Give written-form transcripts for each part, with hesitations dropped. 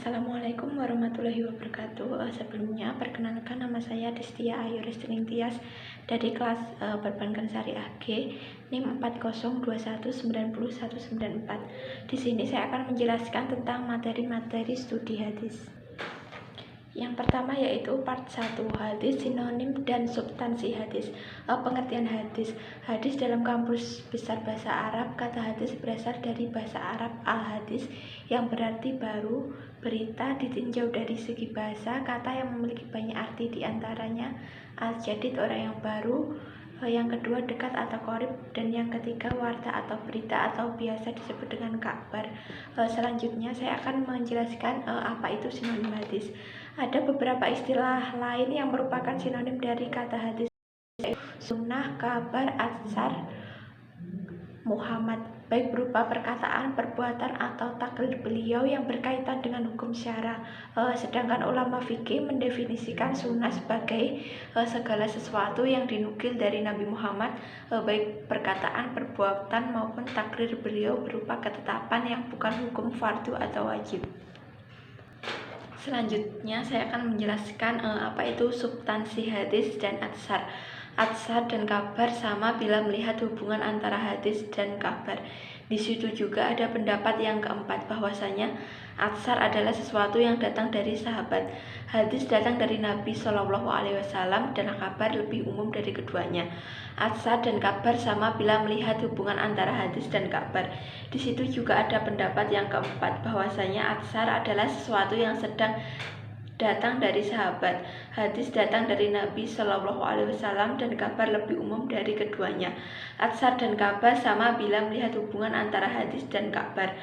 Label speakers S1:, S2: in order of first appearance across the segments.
S1: Assalamualaikum warahmatullahi wabarakatuh. Sebelumnya perkenalkan, nama saya Destia Ayu Restining Tias dari kelas Perbankan Syariah G NIM 4021909194. Di sini saya akan menjelaskan tentang materi-materi studi hadis. Yang pertama yaitu part 1, hadis, sinonim dan substansi hadis. Pengertian hadis. Hadis dalam kamus besar bahasa Arab, kata hadis berasal dari bahasa Arab al-hadis yang berarti baru, berita. Ditinjau dari segi bahasa, kata yang memiliki banyak arti, diantaranya al-jadid, orang yang baru, yang kedua dekat atau qorib, dan yang ketiga warta atau berita atau biasa disebut dengan kabar. Selanjutnya saya akan menjelaskan apa itu sinonim hadis. Ada beberapa istilah lain yang merupakan sinonim dari kata hadis, yaitu sunnah, kabar, atsar, Muhammad, baik berupa perkataan, perbuatan, atau takrir beliau yang berkaitan dengan hukum syara. Sedangkan ulama fikih mendefinisikan sunnah sebagai segala sesuatu yang dinukil dari Nabi Muhammad, baik perkataan, perbuatan, maupun takrir beliau berupa ketetapan yang bukan hukum fardu atau wajib. Selanjutnya saya akan menjelaskan apa itu substansi hadis dan atsar. Atsar dan kabar sama bila melihat hubungan antara hadis dan kabar. Di situ juga ada pendapat yang keempat, bahwasanya atsar adalah sesuatu yang datang dari sahabat, hadis datang dari Nabi SAW, dan kabar lebih umum dari keduanya. Atsar dan kabar sama bila melihat hubungan antara hadis dan kabar. Di situ juga ada pendapat yang keempat, bahwasanya atsar adalah sesuatu yang sedang datang dari sahabat, hadis datang dari Nabi SAW, dan kabar lebih umum dari keduanya. Atsar dan kabar sama bila melihat hubungan antara hadis dan kabar.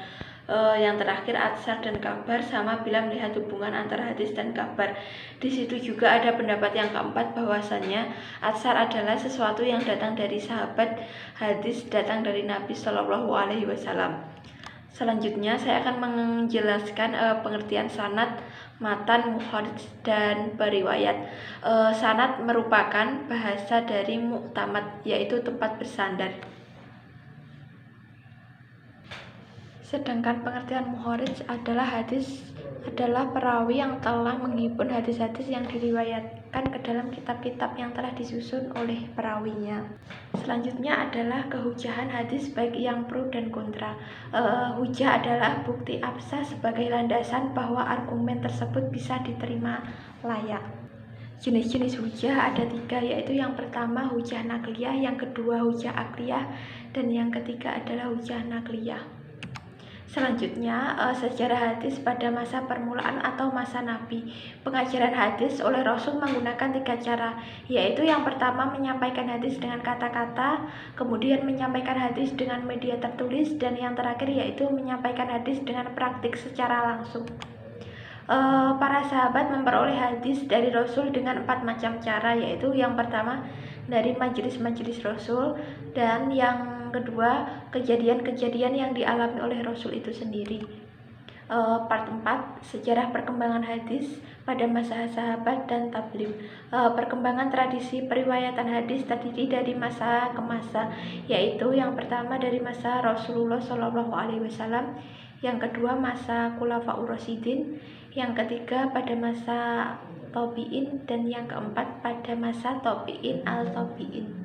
S1: Yang terakhir, atsar dan kabar sama bila melihat hubungan antara hadis dan kabar. Di situ juga ada pendapat yang keempat, bahwasanya atsar adalah sesuatu yang datang dari sahabat, hadis datang dari Nabi SAW. Selanjutnya saya akan menjelaskan pengertian sanad, matan, mukharij, dan periwayat. Sanad merupakan bahasa dari mu'tamad, yaitu tempat bersandar. Sedangkan pengertian mukharij adalah perawi yang telah menghimpun hadis-hadis yang diriwayatkan ke dalam kitab-kitab yang telah disusun oleh perawinya. Selanjutnya adalah kehujahan hadis, baik yang pro dan kontra. Hujah adalah bukti absah sebagai landasan bahwa argumen tersebut bisa diterima layak. Jenis-jenis hujah ada 3, yaitu yang pertama hujah nakliyah, yang kedua hujah akliyah, dan yang ketiga adalah hujah nakliyah. Selanjutnya, sejarah hadis pada masa permulaan atau masa Nabi. Pengajaran hadis oleh Rasul menggunakan 3 cara, yaitu yang pertama menyampaikan hadis dengan kata-kata, kemudian menyampaikan hadis dengan media tertulis, dan yang terakhir yaitu menyampaikan hadis dengan praktik secara langsung. Para sahabat memperoleh hadis dari Rasul dengan 4 macam cara, yaitu yang pertama dari majelis-majelis Rasul, dan yang kedua kejadian-kejadian yang dialami oleh Rasul itu sendiri. Part 4, sejarah perkembangan hadis pada masa sahabat dan tabligh. Perkembangan tradisi periwayatan hadis terdiri dari masa ke masa, yaitu yang pertama dari masa Rasulullah SAW, yang kedua masa Khulafaur Rasyidin, yang ketiga pada masa Tabi'in, dan yang keempat pada masa Tabi'in al-Tabi'in.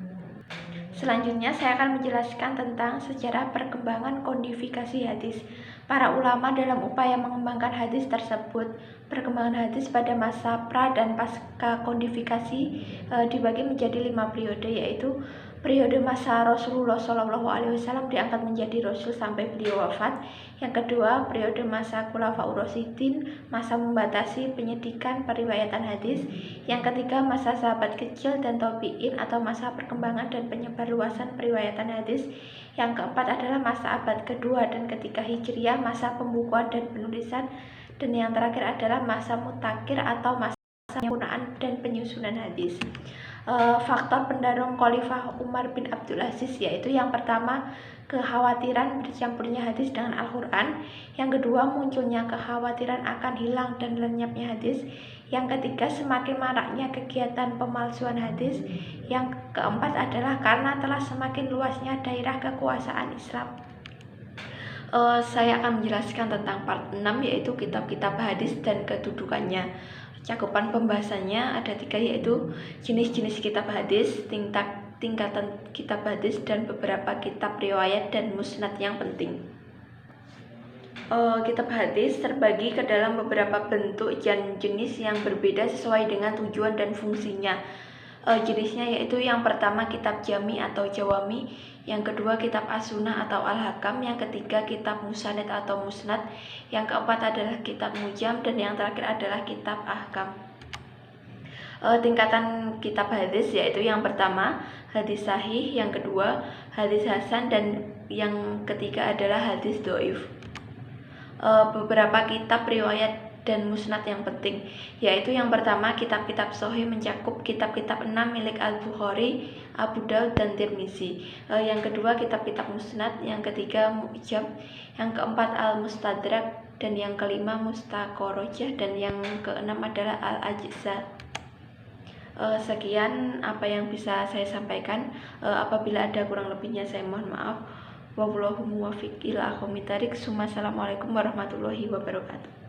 S1: Selanjutnya saya akan menjelaskan tentang sejarah perkembangan kodifikasi hadis. Para ulama dalam upaya mengembangkan hadis tersebut. Perkembangan hadis pada masa pra dan pasca kodifikasi dibagi menjadi 5 periode, yaitu periode masa Rasulullah SAW diangkat menjadi Rasul sampai beliau wafat. Yang kedua, periode masa Khulafaur Rasyidin, masa membatasi penyedikan periwayatan hadis. Yang ketiga, masa sahabat kecil dan tabi'in atau masa perkembangan dan penyebarluasan periwayatan hadis. Yang keempat adalah masa abad kedua dan ketiga Hijriah, masa pembukuan dan penulisan. Dan yang terakhir adalah masa mutakir atau masa penyempurnaan dan penyusunan hadis. Faktor pendorong Khalifah Umar bin Abdul Aziz, yaitu yang pertama kekhawatiran bercampurnya hadis dengan Al-Quran, yang kedua munculnya kekhawatiran akan hilang dan lenyapnya hadis, yang ketiga semakin maraknya kegiatan pemalsuan hadis, yang keempat adalah karena telah semakin luasnya daerah kekuasaan Islam. Saya akan menjelaskan tentang part 6, yaitu kitab-kitab hadis dan kedudukannya. Cakupan pembahasannya ada 3, yaitu jenis-jenis kitab hadis, tingkatan kitab hadis, dan beberapa kitab riwayat dan musnad yang penting. Kitab hadis terbagi ke dalam beberapa bentuk dan jenis yang berbeda sesuai dengan tujuan dan fungsinya. Jenisnya yaitu yang pertama kitab jami atau jawami, yang kedua kitab as-sunnah atau al-hakam, yang ketiga kitab musanad atau musnad, yang keempat adalah kitab mujam, dan yang terakhir adalah kitab ahkam. Tingkatan kitab hadis yaitu yang pertama hadis sahih, yang kedua hadis hasan, dan yang ketiga adalah hadis dhaif. Beberapa kitab riwayat dan musnad yang penting, yaitu yang pertama kitab-kitab sahih mencakup kitab-kitab 6 milik Al-Bukhari, Abu Daud, dan Tirmizi. Yang kedua kitab-kitab musnad, yang ketiga mujam, yang keempat Al-Mustadrak, dan yang kelima Mustaqorojah, dan yang keenam adalah Al-Ajza. Sekian apa yang bisa saya sampaikan. Apabila ada kurang lebihnya saya mohon maaf. Wallahu muwaffiq ila aqwamit thoriq. Assalamualaikum warahmatullahi wabarakatuh.